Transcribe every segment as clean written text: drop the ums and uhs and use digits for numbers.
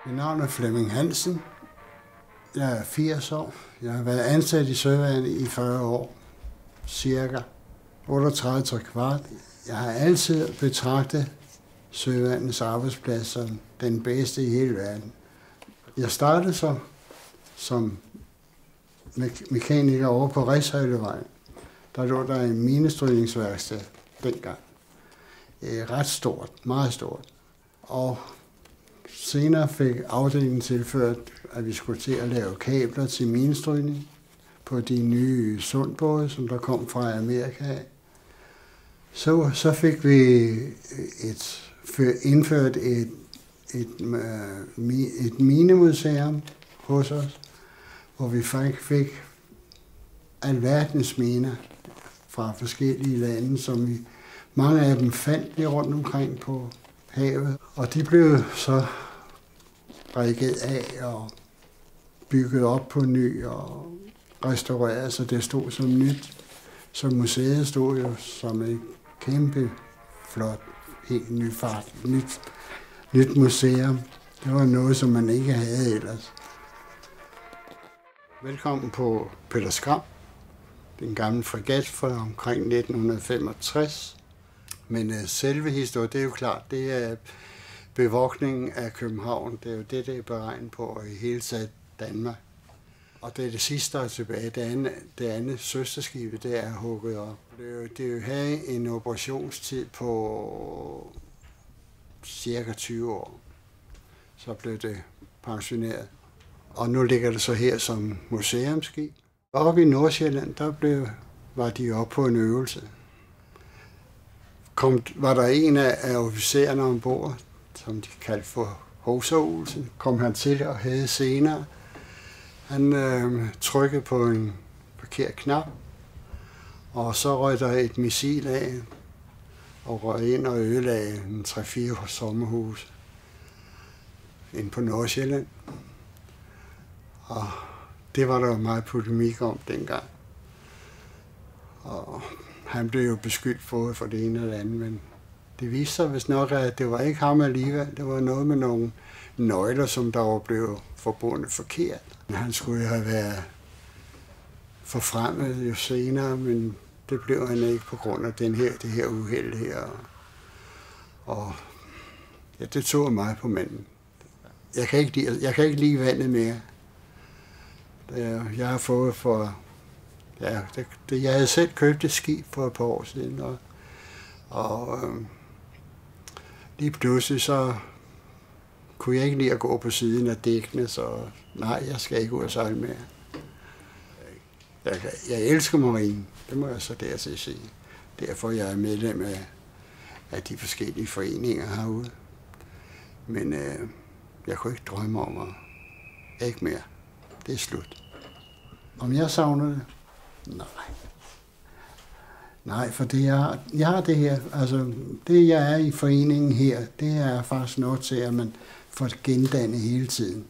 Mit navn er Flemming Hansen. Jeg er 80 år. Jeg har været ansat i Søværnet i 40 år. Cirka 38,75. Jeg har altid betragtet Søværnets arbejdsplads som den bedste i hele verden. Jeg startede som mekaniker over på Rishøjlevej. Der lå der en minestrygningsværksted dengang. Ret stort, meget stort. Og senere fik afdelingen tilført, at vi skulle til at lave kabler til minestrygning på de nye Sundbåde, som der kom fra Amerika. Så fik vi indført et minemuseum hos os, hvor vi fik alverdens miner fra forskellige lande, som mange af dem fandt vi rundt omkring på havet. Og de blev så brækket af og bygget op på ny og restaureret, så det stod som nyt. Så museet stod jo som et kæmpe flot, helt nyt museum. Det var noget, som man ikke havde ellers. Velkommen på Peter Skram, den gamle fregat fra omkring 1965. Men selve historien, det er jo klart, det er bevogtningen af København. Det er jo det er beregnet på i hele taget Danmark. Og det er det sidste, der er tilbage. Det andet søsterskib, det er hugget op. Det havde en operationstid på cirka 20 år. Så blev det pensioneret. Og nu ligger det så her som museumsskib. Oppe i Nordsjælland, var de oppe på en øvelse. Var der en af officererne ombord, som de kaldte for Hovsa-Olsen, kom han til og havde senere. Han trykkede på en forkert knap, og så røg der et missil af, og røg ind og ødelagde en 3-4 sommerhuse inde på Nordsjælland. Og det var der meget polemik om dengang. Og han blev jo beskyldt både for det ene og det andet, men det viste sig vist nok, at det var ikke ham alligevel. Det var noget med nogle nøgler, som der var blevet forbundet forkert. Han skulle jo have været forfremmet jo senere, men det blev han ikke på grund af det her uheld her. Og ja, det tog mig på manden. Jeg kan ikke lide vandet mere. Jeg har fået for... Ja, jeg havde selv købt et skib for et par år siden, og lige pludselig så kunne jeg ikke lide at gå på siden af dækkene, så nej, jeg skal ikke ud og sejle mere. Jeg elsker marinen, det må jeg så dertil sige. Derfor jeg er medlem af de forskellige foreninger herude. Men jeg kunne ikke drømme om at ikke mere. Det er slut. Om jeg savner det? Nej. Nej, for jeg har det her, altså det jeg er i foreningen her, det er faktisk noget til, at man får gendannet hele tiden.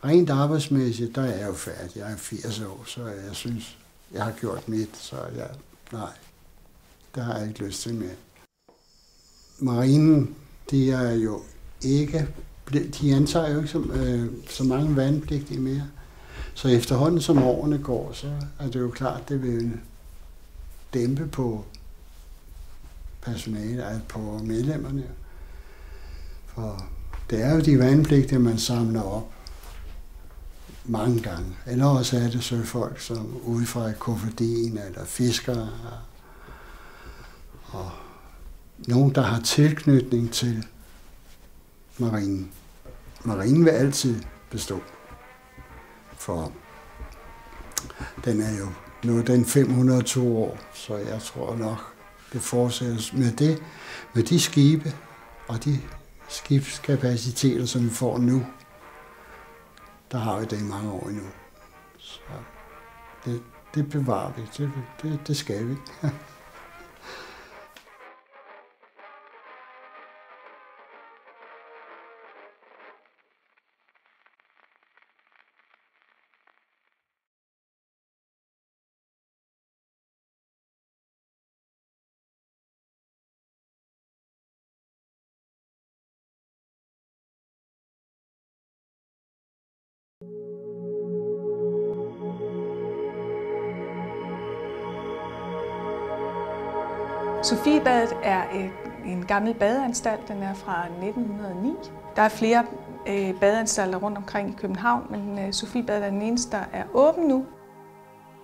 Rent arbejdsmæssigt, der er jeg jo færdig. Jeg er 80 år, så jeg synes, jeg har gjort mit, så nej, det har jeg ikke lyst til mere. Marinen, de er jo ikke, de antager jo ikke så mange værnepligtige mere. Så efterhånden som årene går, så er det jo klart, det vil dæmpe på personalet, altså på medlemmerne. For det er jo de værnepligtige, man samler op mange gange. Eller også er det søfolk, som ude fra et kufferdin eller fiskere. Og nogen, der har tilknytning til marinen. Marinen vil altid bestå. For den er jo nu den 502 år, så jeg tror nok, det fortsættes med de skibe og de skibskapaciteter, som vi får nu. Der har vi det i mange år endnu. Så det bevarer vi. Det skal vi. Sofiebadet er en gammel badeanstalt. Den er fra 1909. Der er flere badeanstalter rundt omkring i København, men Sofiebadet er den eneste, der er åben nu.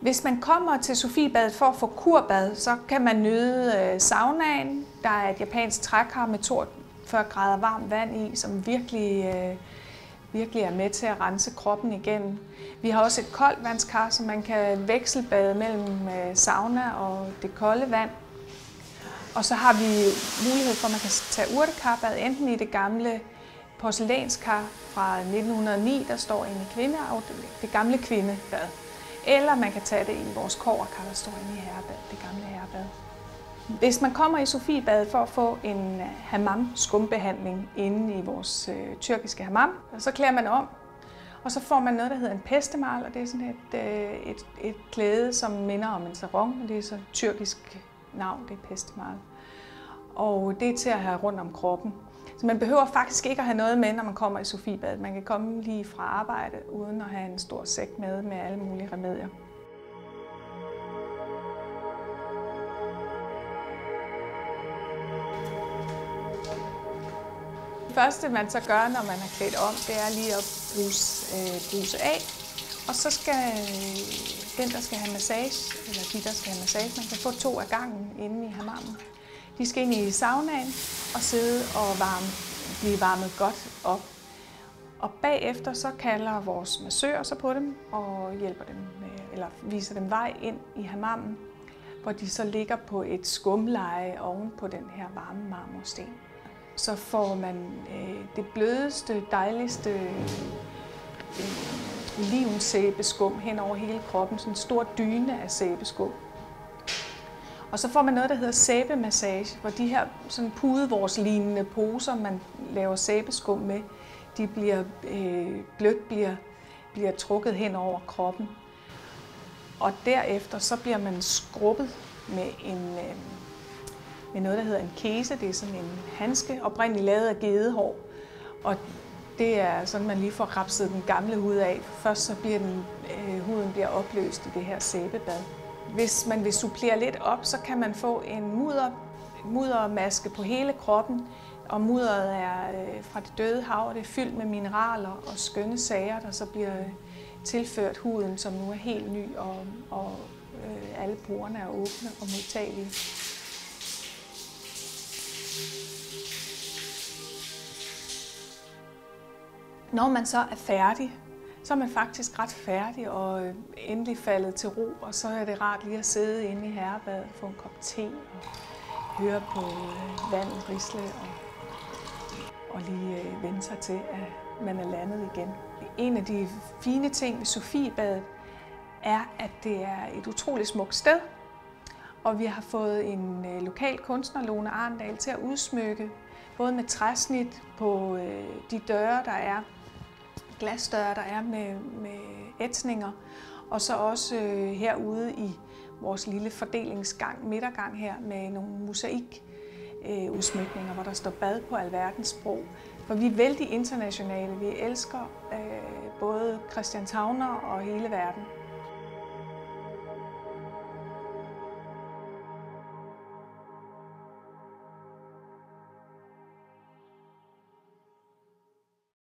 Hvis man kommer til Sofiebadet for at få kurbad, så kan man nyde saunaen. Der er et japansk trækar med 42 grader varmt vand i, som virkelig er med til at rense kroppen igennem. Vi har også et koldvandskar, så man kan vekselbade mellem sauna og det kolde vand. Og så har vi mulighed for, at man kan tage urtekarbad, enten i det gamle porcelænskar fra 1909, der står inde i kvindeafdelingen, det gamle kvindebad. Eller man kan tage det i vores kobberkar, der står inde i herrebad, det gamle herrebad. Hvis man kommer i Sofiebadet for at få en hammam-skumbehandling inde i vores tyrkiske hammam, så klæder man om, og så får man noget, der hedder en pestemal, og det er sådan et klæde, som minder om en sarong, og det er så tyrkisk navn, det er pestemal. Og det er til at have rundt om kroppen. Så man behøver faktisk ikke at have noget med, når man kommer i Sofiebadet. Man kan komme lige fra arbejde, uden at have en stor sæk med alle mulige remedier. Det første, man så gør, når man er klædt om, det er lige at bruse af. Og så skal den, der skal have massage, eller de, der skal have massage, man kan få 2 af gangen inde i hammammen. De skal ind i saunaen og sidde og blive varmet godt op. Og bagefter så kalder vores massør så på dem og hjælper dem eller viser dem vej ind i hammammen, hvor de så ligger på et skumleje oven på den her varme marmorsten. Så får man det blødeste, dejligste olivensæbeskum hen over hele kroppen, sådan en stor dyne af sæbeskum. Og så får man noget, der hedder sæbemassage, hvor de her sådan pudevorslignende poser, man laver sæbeskum med, de bliver blødt bliver trukket hen over kroppen. Og derefter så bliver man skrubbet med noget, der hedder en kese. Det er sådan en handske, oprindeligt lavet af gedehår. Og det er sådan, man lige får rapset den gamle hud af. Først så bliver huden bliver opløst i det her sæbebad. Hvis man vil supplere lidt op, så kan man få en muddermaske på hele kroppen. Og mudderet er fra det døde hav, og det er fyldt med mineraler og skønne sager, der så bliver tilført huden, som nu er helt ny, og alle porerne er åbne og modtagelige. Når man så er færdig, så er man faktisk ret færdig og endelig faldet til ro, og så er det rart lige at sidde inde i herrebadet, få en kop te og høre på vandet risle og lige vende sig til, at man er landet igen. En af de fine ting ved Sofiebadet er, at det er et utroligt smukt sted, og vi har fået en lokal kunstner, Lone Arndal, til at udsmykke både med træsnit på de døre, der er, glasdøre, der er med ætsninger, og så også herude i vores lille fordelingsgang, midtergang her, med nogle mosaikudsmykninger, hvor der står bad på alverdens sprog. For vi er vældig internationale. Vi elsker både Christianshavner og hele verden.